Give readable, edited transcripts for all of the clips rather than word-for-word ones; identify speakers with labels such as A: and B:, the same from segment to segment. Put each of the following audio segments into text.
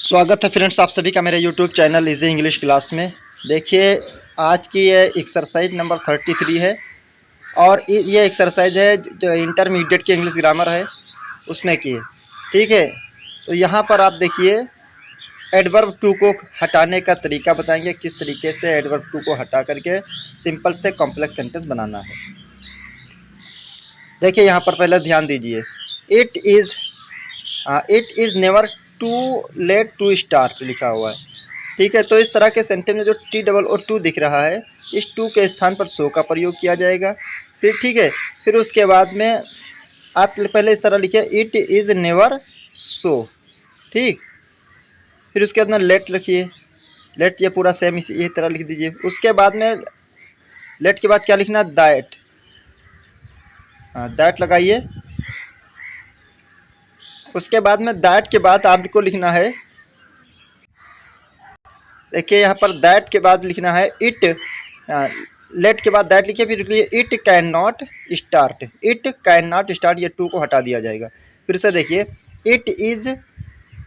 A: स्वागत है फ्रेंड्स आप सभी का मेरे YouTube channel easy English class में। देखिए आज की ये एक्सरसाइज नंबर 33 है और ये एक्सरसाइज है जो इंटरमीडिएट की इंग्लिश ग्रामर है उसमें की है। ठीक है, तो यहाँ पर आप देखिए एडवर्ब टू को हटाने का तरीका बताएंगे, किस तरीके से एडवर्ब टू को हटा करके सिंपल से कॉम्प्लेक्स सेंटेंस बनाना है। देखिए यहाँ पर पहले ध्यान दीजिए, it is never too late to start लिखा हुआ है। ठीक है, तो इस तरह के सेंटेंस में जो टी डबल और टू दिख रहा है, इस टू के स्थान पर सो का प्रयोग किया जाएगा। फिर ठीक है, फिर उसके बाद में आप पहले इस तरह लिखिए, इट इज़ नेवर सो। ठीक, फिर उसके बाद में लेट रखिए, लेट ये पूरा सेम इसी तरह लिख दीजिए। उसके बाद में लेट के बाद क्या लिखना, दैट। हाँ, दैट लगाइए। उसके बाद में दैट के बाद आपको लिखना है, देखिए यहाँ पर दैट के बाद लिखना है इट। लेट के बाद दैट लिखिए, फिर लिखिए it can not start. It can not start, ये टू को हटा दिया जाएगा। फिर से देखिए, it is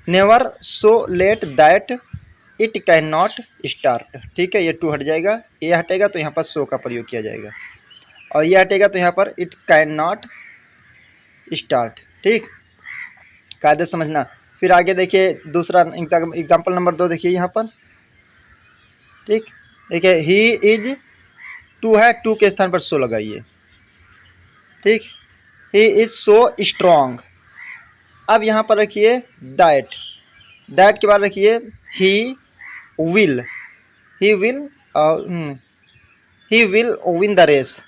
A: never so let that it can not start. ठीक है, ये टू हट जाएगा, ये हटेगा तो यहाँ पर सो का प्रयोग किया जाएगा, और ये हटेगा तो यहाँ पर इट कैन नॉट स्टार्ट। ठीक, कायदे समझना। फिर आगे देखिए दूसरा एग्जाम्पल नंबर 2 देखिए यहाँ पर। ठीक, देखिए ही इज टू है, टू के स्थान पर सो लगाइए। ठीक, ही इज सो स्ट्रॉन्ग। अब यहाँ पर रखिए दैट, दैट के बाद रखिए he will, he will he will win the race.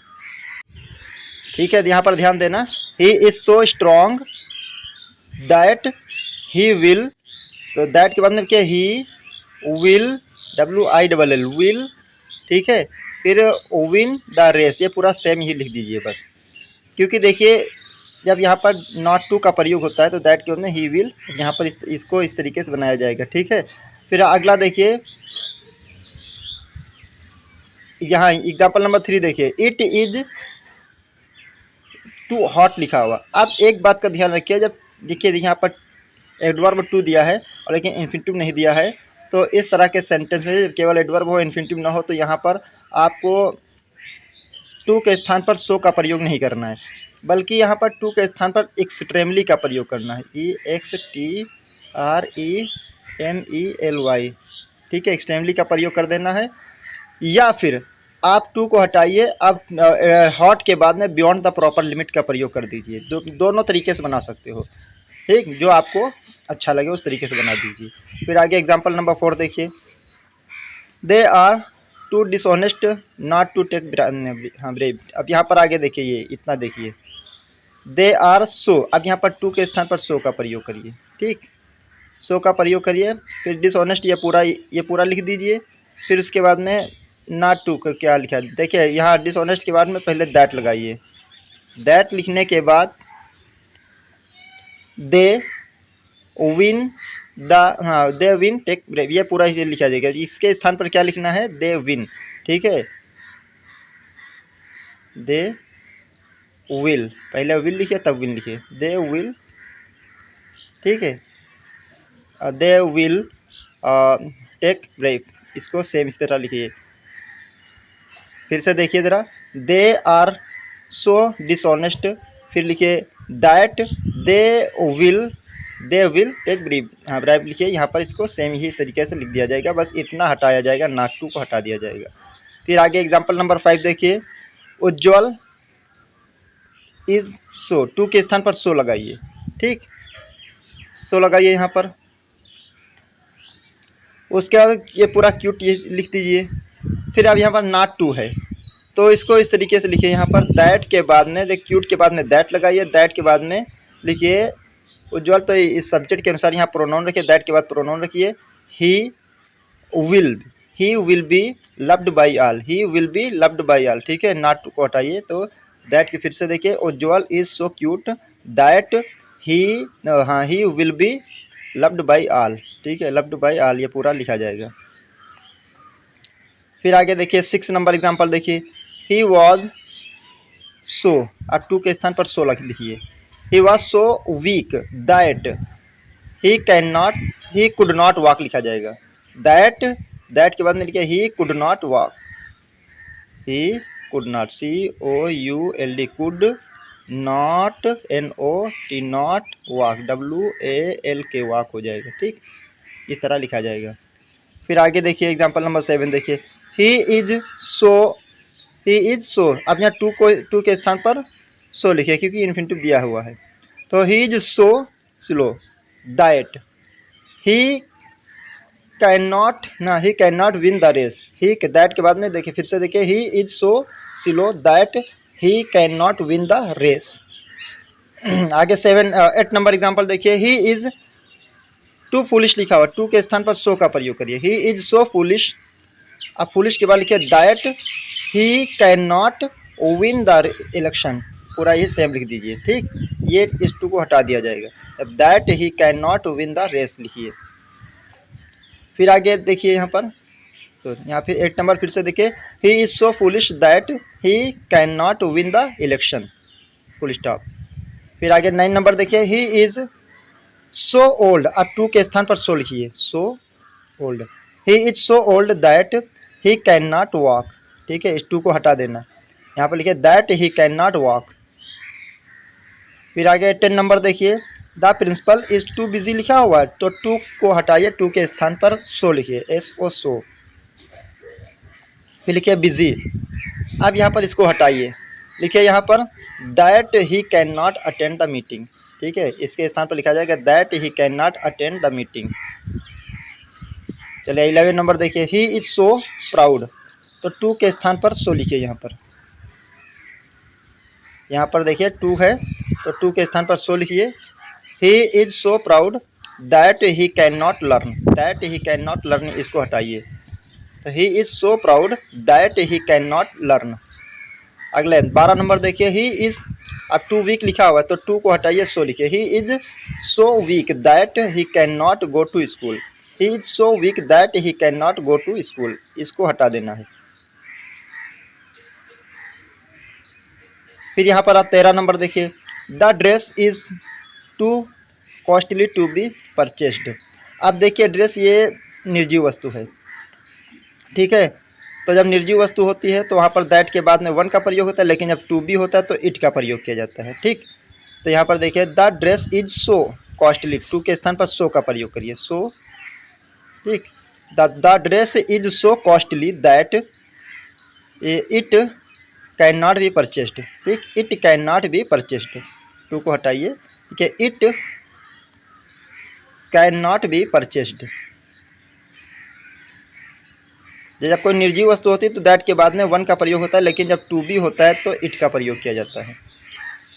A: ठीक है, यहाँ पर ध्यान देना, he is so strong that he will, तो दैट के बाद में रखिए ही विल, WILL विल। ठीक है, फिर विन द रेस, ये पूरा सेम ही लिख दीजिए बस, क्योंकि देखिए जब यहाँ पर नॉट टू का प्रयोग होता है तो दैट के बाद में ही विल, यहाँ पर इसको इस तरीके से बनाया जाएगा। ठीक है, फिर अगला देखिए, यहाँ एग्जाम्पल नंबर 3 देखिए, इट इज टू हॉट लिखा हुआ। अब एक बात का ध्यान रखिए, जब देखिए यहाँ पर एडवर्ब टू दिया है और लेकिन इन्फिनिटिव नहीं दिया है, तो इस तरह के सेंटेंस में केवल एडवर्ब हो इन्फिनिटिव ना हो, तो यहाँ पर आपको टू के स्थान पर सो का प्रयोग नहीं करना है, बल्कि यहाँ पर टू के स्थान पर एक्सट्रीमली का प्रयोग करना है, EXTREMELY। ठीक है, एक्सट्रीमली का प्रयोग कर देना है। या फिर आप टू को हटाइए, अब हॉट के बाद में बियॉन्ड द प्रॉपर लिमिट का प्रयोग कर दीजिए। दोनों तरीके से बना सकते हो। ठीक, जो आपको अच्छा लगे उस तरीके से बना दीजिए। फिर आगे एग्जाम्पल नंबर 4 देखिए, they are too dishonest not to take brave. अब यहाँ पर आगे देखिए, ये इतना देखिए, दे आर सो, अब यहाँ पर टू के स्थान पर सो का प्रयोग करिए। ठीक, सो का प्रयोग करिए, फिर डिसऑनेस्ट ये पूरा लिख दीजिए। फिर उसके बाद में नॉट टू का क्या लिखा है, देखिए यहाँ डिसऑनेस्ट के बाद में पहले दैट लगाइए। दैट लिखने के बाद दे विन द, हाँ दे विन टेक ब्रेव, ये पूरा इसे लिखा जाएगा। इसके स्थान पर क्या लिखना है, दे विन। ठीक है, दे विल, पहले विल लिखिए तब विन लिखिए, दे विल। ठीक है, दे विल टेक ब्रेव, इसको सेम इस तरह लिखिए। फिर से देखिए ज़रा, दे आर सो डिसऑनेस्ट, फिर लिखिए दैट दे विल टेक ब्रीव। हाँ, ब्राइव लिखिए, यहाँ पर इसको सेम ही तरीके से लिख दिया जाएगा, बस इतना हटाया जाएगा, नॉट टू को हटा दिया जाएगा। फिर आगे एग्जाम्पल नंबर 5 देखिए, उज्ज्वल इज सो, टू के स्थान पर सो लगाइए। ठीक, सो लगाइए यहाँ पर। उसके बाद ये पूरा क्यूट ये लिख दीजिए। फिर अब यहाँ पर नॉट टू है, तो इसको इस तरीके से लिखिए, यहाँ पर दैट के बाद में क्यूट के बाद में दैट लगाइए, दैट के बाद में लिखिए उज्ज्वल, तो इस सब्जेक्ट के अनुसार यहाँ प्रोनाउन रखिए, दैट के बाद प्रोनाउन रखिए, he will be loved by all, he will be loved by all. ठीक है, नॉट को हटाइए, तो दैट के फिर से देखिए, Ujjwal is so cute that he, हाँ he will be loved by all. ठीक है, लव्ड बाई ऑल, ये पूरा लिखा जाएगा। फिर आगे देखिए 6 नंबर एग्जाम्पल देखिए, ही वॉज सो, अब टू के स्थान पर सो लिखिए, he was so weak that he could not walk लिखा जाएगा। दैट के बाद में लिखिए he could not walk, he could not, COULD, could not, NOT, not, walk, WALK, walk हो जाएगा। ठीक, इस तरह लिखा जाएगा। फिर आगे देखिए एग्जाम्पल नंबर 7 देखिए, ही इज सो, अब यहाँ टू के स्थान पर सो लिखिए क्योंकि इन्फिनिटिव दिया हुआ है। तो he is so slow that he can not win the race. He that के बाद में देखिए फिर से देखिए, he is so slow that he can not win the race. आगे 8 नंबर एग्जाम्पल देखिए, ही इज टू फुलिश लिखा हुआ, टू के स्थान पर सो का प्रयोग करिए, ही इज सो फुलिश। अब फुलिश के बाद लिखिए that he can not win the election, पूरा ये सेम लिख दीजिए। ठीक, ये इस टू को हटा दिया जाएगा, अब that he can not win the race लिखिए। फिर आगे देखिए यहाँ पर, तो यहाँ फिर 8 नंबर फिर से देखिए, he is so foolish that he can not win the election, full stop. फिर आगे 9 नंबर देखिए, ही इज सो ओल्ड, अब टू के स्थान पर सो लिखिए, so old, he is so old that he can not walk. ठीक है, इस टू को हटा देना, यहाँ पर लिखिए that he can not walk. फिर आगे 10 नंबर देखिए, the principal is too busy लिखा हुआ है, तो टू को हटाइए, टू के स्थान पर सो लिखिए, SO, सो। फिर लिखिए बिजी, अब यहाँ पर इसको हटाइए, लिखिए यहाँ पर that he can not attend the meeting. ठीक है, इसके स्थान पर लिखा जाएगा that he can not attend the meeting. चलिए 11 नंबर देखिए, ही इज सो प्राउड, तो टू के स्थान पर सो लिखिए, यहाँ पर देखिए टू है तो टू के स्थान पर सो लिखिए, he is so proud that he can not learn, that he can not learn इसको हटाइए, तो he is so proud that he can not learn. अगले 12 नंबर देखिए, ही इज, अब टू वीक लिखा हुआ है तो टू को हटाइए, सो लिखिए, he is so weak that he can not go to school, he is so weak that he can not go to school, इसको हटा देना है। फिर यहाँ पर आप 13 नंबर देखिए, the dress is too costly to be purchased. अब देखिए ड्रेस ये निर्जीव वस्तु है, ठीक है, तो जब निर्जीव वस्तु होती है तो वहाँ पर दैट के बाद में वन का प्रयोग होता है, लेकिन जब टू बी होता है तो इट का प्रयोग किया जाता है। ठीक, तो यहाँ पर देखिए the dress is so costly, to के स्थान पर सो का प्रयोग करिए, सो। ठीक, the dress is so costly that it can not be purchased. ठीक, it can not be purchased, to को हटाइए, ठीक है, it can not be purchased. जब कोई निर्जीव वस्तु होती है तो दैट के बाद में वन का प्रयोग होता है, लेकिन जब टू बी होता है तो इट का प्रयोग किया जाता है।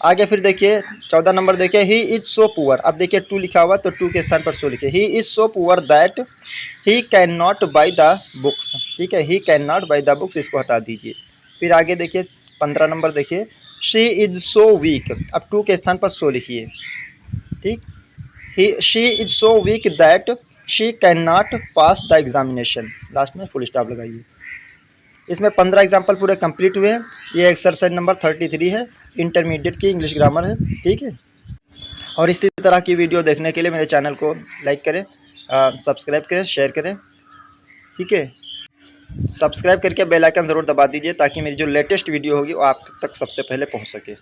A: आगे फिर देखिए 14 नंबर देखिए, ही इज सो पुअर, अब देखिए टू लिखा हुआ तो टू के स्थान पर सो लिखिए, he is so poor that he can not by the books. ठीक है, ही can not by the books, इसको हटा दीजिए। फिर आगे देखिए 15 नंबर देखिए, शी इज सो वीक, अब टू के स्थान पर सो लिखिए। ठीक, she is so weak that she can not pass the examination, last में फुल स्टॉप लगाइए। इसमें 15 एग्जाम्पल पूरे कंप्लीट हुए हैं। ये एक्सरसाइज नंबर 33 है, इंटरमीडिएट की इंग्लिश ग्रामर है। ठीक है, और इसी तरह की वीडियो देखने के लिए मेरे चैनल को लाइक करें, सब्सक्राइब करें, शेयर करें। ठीक है, सब्सक्राइब करके बेल आइकन ज़रूर दबा दीजिए ताकि मेरी जो लेटेस्ट वीडियो होगी वो आप तक सबसे पहले पहुंच सके।